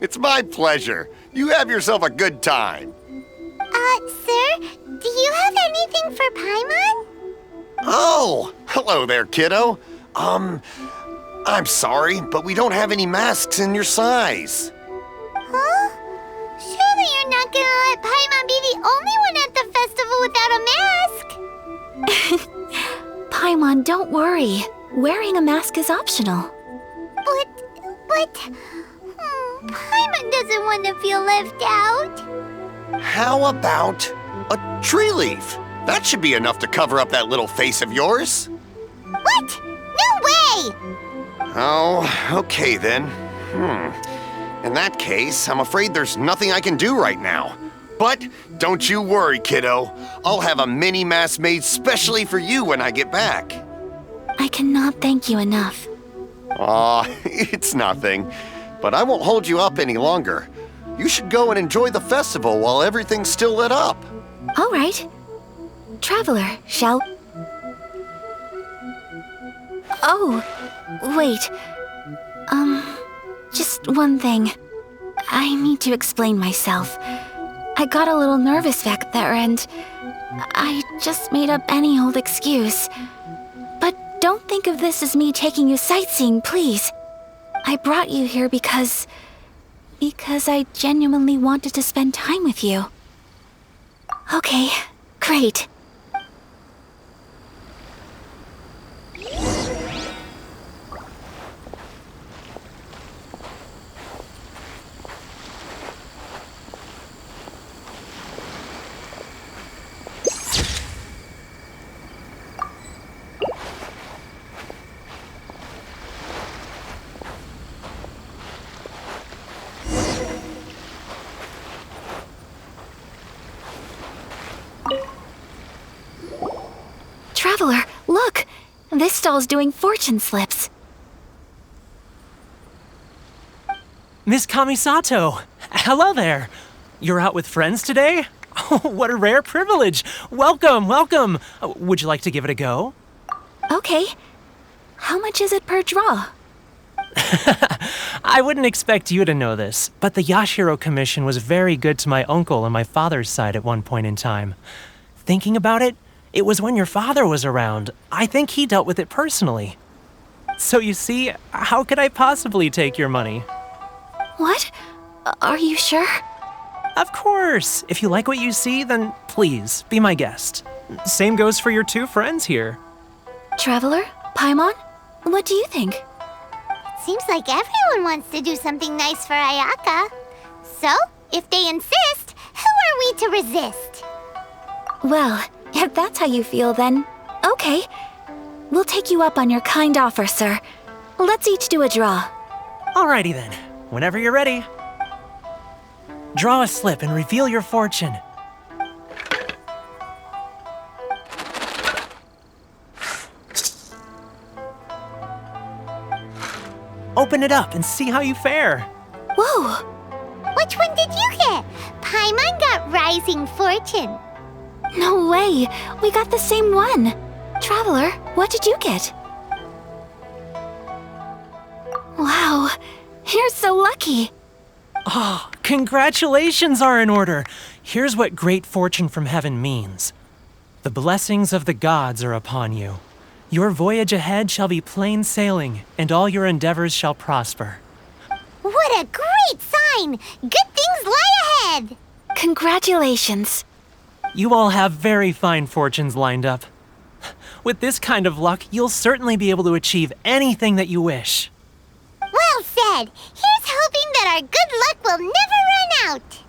It's my pleasure. You have yourself a good time. Sir, do you have anything for Paimon? Oh, hello there, kiddo. I'm sorry, but we don't have any masks in your size. Huh? Surely you're not gonna let Paimon be the only one at the festival without a mask? Paimon, don't worry. Wearing a mask is optional. But... Paimon doesn't want to feel left out. How about a tree leaf? That should be enough to cover up that little face of yours. What? No way! Oh, okay then. In that case, I'm afraid there's nothing I can do right now. But don't you worry, kiddo. I'll have a mini mask made specially for you when I get back. I cannot thank you enough. Aw, it's nothing. But I won't hold you up any longer. You should go and enjoy the festival while everything's still lit up. All right. Traveler, shall... Oh, wait. Just one thing. I need to explain myself. I got a little nervous back there and I just made up any old excuse. But don't think of this as me taking you sightseeing, please. I brought you here because I genuinely wanted to spend time with you. Okay, great. Traveler, look! This stall's doing fortune slips. Miss Kamisato, hello there. You're out with friends today? Oh, what a rare privilege. Welcome, welcome. Would you like to give it a go? Okay. How much is it per draw? I wouldn't expect you to know this, but the Yashiro Commission was very good to my uncle on my father's side at one point in time. Thinking about it, it was when your father was around. I think he dealt with it personally. So you see, how could I possibly take your money? What? Are you sure? Of course. If you like what you see, then please, be my guest. Same goes for your two friends here. Traveler? Paimon? What do you think? Seems like everyone wants to do something nice for Ayaka. So, if they insist, who are we to resist? Well, if that's how you feel, then okay. We'll take you up on your kind offer, sir. Let's each do a draw. Alrighty then. Whenever you're ready. Draw a slip and reveal your fortune. Open it up and see how you fare. Whoa! Which one did you get? Paimon got Rising Fortune. No way! We got the same one! Traveler, what did you get? Wow, you're so lucky! Oh, congratulations are in order. Here's what great fortune from heaven means. The blessings of the gods are upon you. Your voyage ahead shall be plain sailing, and all your endeavors shall prosper. What a great sign! Good things lie ahead! Congratulations. You all have very fine fortunes lined up. With this kind of luck, you'll certainly be able to achieve anything that you wish. Well said! Here's hoping that our good luck will never run out!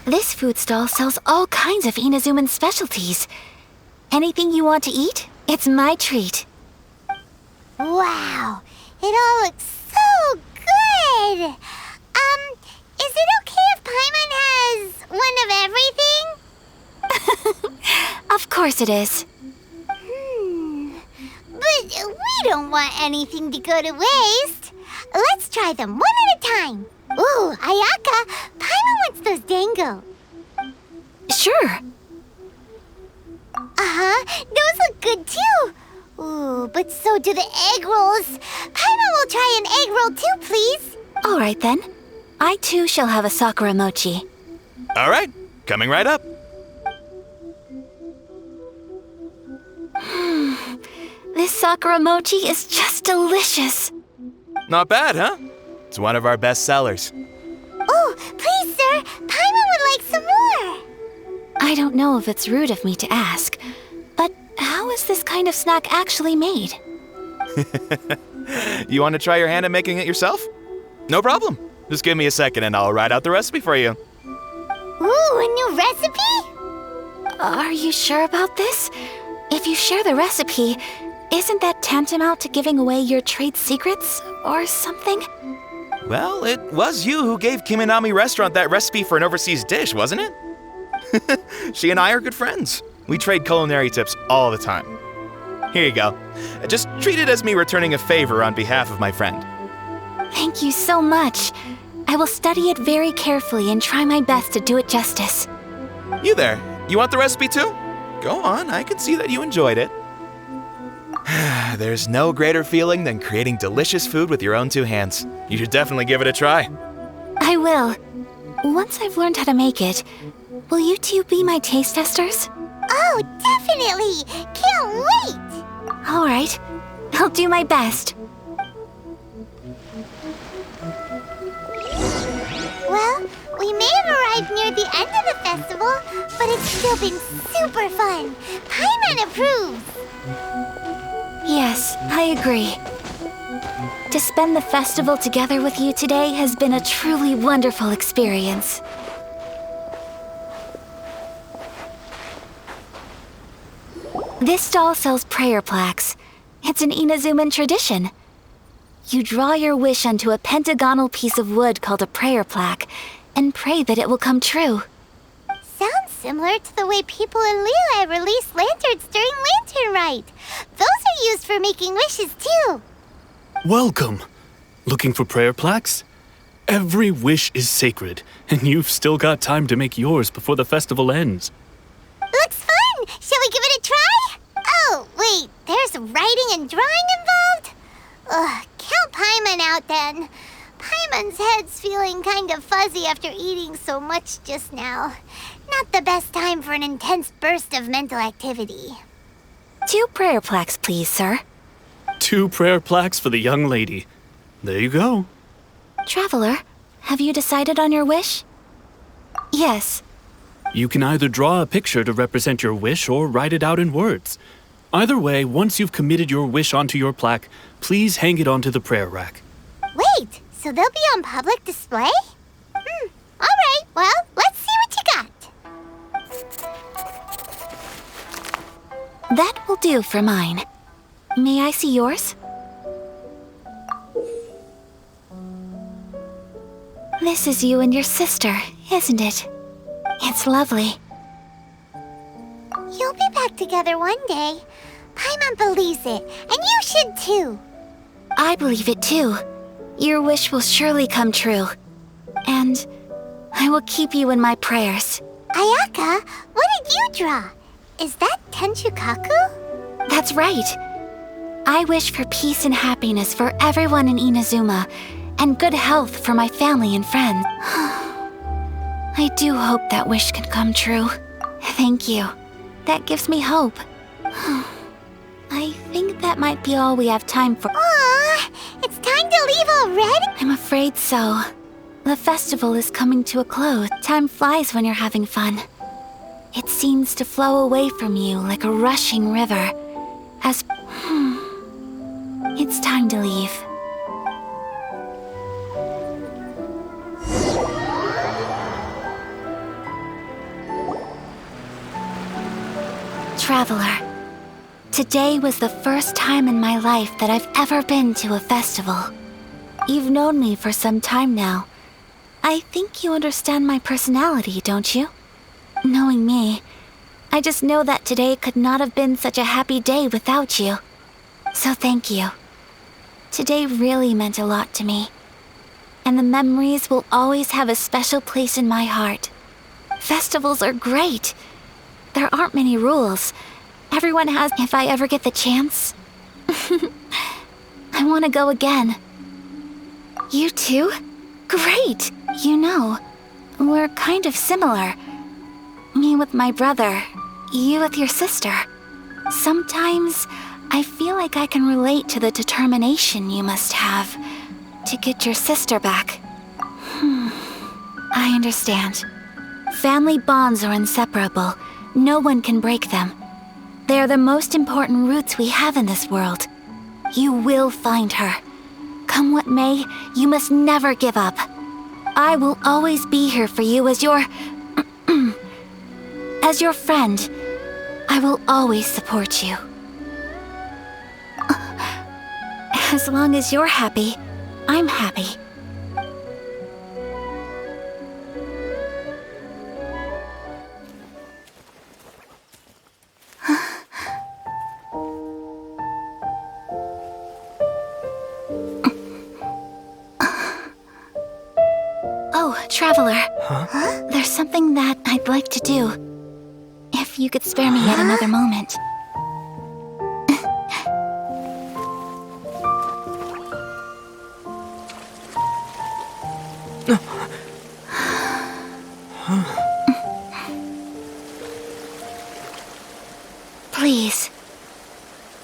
This food stall sells all kinds of Inazuman specialties. Anything you want to eat, it's my treat. Wow, it all looks so good! Is it okay if Paimon has one of everything? Of course it is. But we don't want anything to go to waste. Let's try them one at a time. Ooh, Ayaka, Paimon wants those dango. Sure. Those look good too. Ooh, but so do the egg rolls. Paimon will try an egg roll too, please. All right then. I too shall have a sakura mochi. All right, coming right up. This sakura mochi is just delicious. Not bad, huh? It's one of our best sellers. Oh, please, sir. Paimon would like some more. I don't know if it's rude of me to ask, but how is this kind of snack actually made? You want to try your hand at making it yourself? No problem. Just give me a second and I'll write out the recipe for you. Ooh, a new recipe? Are you sure about this? If you share the recipe, isn't that tantamount to giving away your trade secrets or something? Well, it was you who gave Kiminami Restaurant that recipe for an overseas dish, wasn't it? She and I are good friends. We trade culinary tips all the time. Here you go. Just treat it as me returning a favor on behalf of my friend. Thank you so much. I will study it very carefully and try my best to do it justice. You there, you want the recipe too? Go on, I can see that you enjoyed it. There's no greater feeling than creating delicious food with your own two hands. You should definitely give it a try. I will. Once I've learned how to make it, will you two be my taste testers? Oh, definitely! Can't wait! All right. I'll do my best. Well, we may have arrived near the end of the festival, but it's still been super fun. Paimon approves. Yes, I agree. To spend the festival together with you today has been a truly wonderful experience. This stall sells prayer plaques. It's an Inazuman tradition. You draw your wish onto a pentagonal piece of wood called a prayer plaque and pray that it will come true. Sounds similar to the way people in Liyue release lanterns during Lantern Rite. Those are used for making wishes too. Welcome. Looking for prayer plaques? Every wish is sacred, and you've still got time to make yours before the festival ends. Looks fun! Shall we give it a try? Oh, wait, there's writing and drawing involved? Ugh, count Paimon out then. Paimon's head's feeling kind of fuzzy after eating so much just now. Not the best time for an intense burst of mental activity. 2 prayer plaques, please, sir. 2 prayer plaques for the young lady. There you go. Traveler, have you decided on your wish? Yes. You can either draw a picture to represent your wish or write it out in words. Either way, once you've committed your wish onto your plaque, please hang it onto the prayer rack. Wait, so they'll be on public display? Alright, well, let's see what you got. That will do for mine. May I see yours? This is you and your sister, isn't it? It's lovely. You'll be back together one day. Paimon believes it, and you should too. I believe it too. Your wish will surely come true. And I will keep you in my prayers. Ayaka, what did you draw? Is that Tenchukaku? That's right. I wish for peace and happiness for everyone in Inazuma, and good health for my family and friends. I do hope that wish can come true. Thank you. That gives me hope. I think that might be all we have time for. Aw, it's time to leave already? I'm afraid so. The festival is coming to a close. Time flies when you're having fun. It seems to flow away from you like a rushing river. It's time to leave. Traveler, today was the first time in my life that I've ever been to a festival. You've known me for some time now. I think you understand my personality, don't you? Knowing me, I just know that today could not have been such a happy day without you. So thank you. Today really meant a lot to me. And the memories will always have a special place in my heart. Festivals are great. There aren't many rules. Everyone has if I ever get the chance. I want to go again. You too? Great! You know, we're kind of similar. Me with my brother, you with your sister. Sometimes I feel like I can relate to the determination you must have to get your sister back. I understand. Family bonds are inseparable. No one can break them. They are the most important roots we have in this world. You will find her. Come what may, you must never give up. I will always be here for you as your... as your friend. I will always support you. As long as you're happy, I'm happy. Oh, Traveler. Huh? There's something that I'd like to do. If you could spare me yet another moment. Please,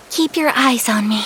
keep your eyes on me.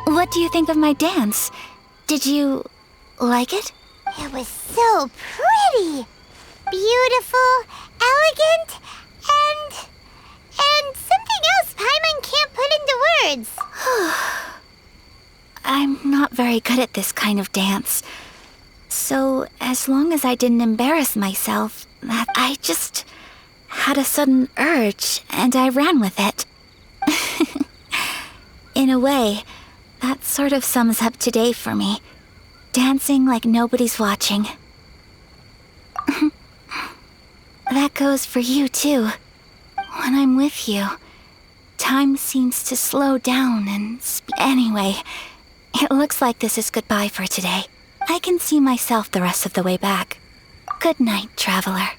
What do you think of my dance? Did you like it? It was so pretty, beautiful, elegant, and something else Paimon can't put into words. I'm not very good at this kind of dance. So, as long as I didn't embarrass myself, I just had a sudden urge and I ran with it. In a way, that sort of sums up today for me. Dancing like nobody's watching. That goes for you too. When I'm with you, time seems to slow down and anyway, it looks like this is goodbye for today. I can see myself the rest of the way back. Good night, Traveler.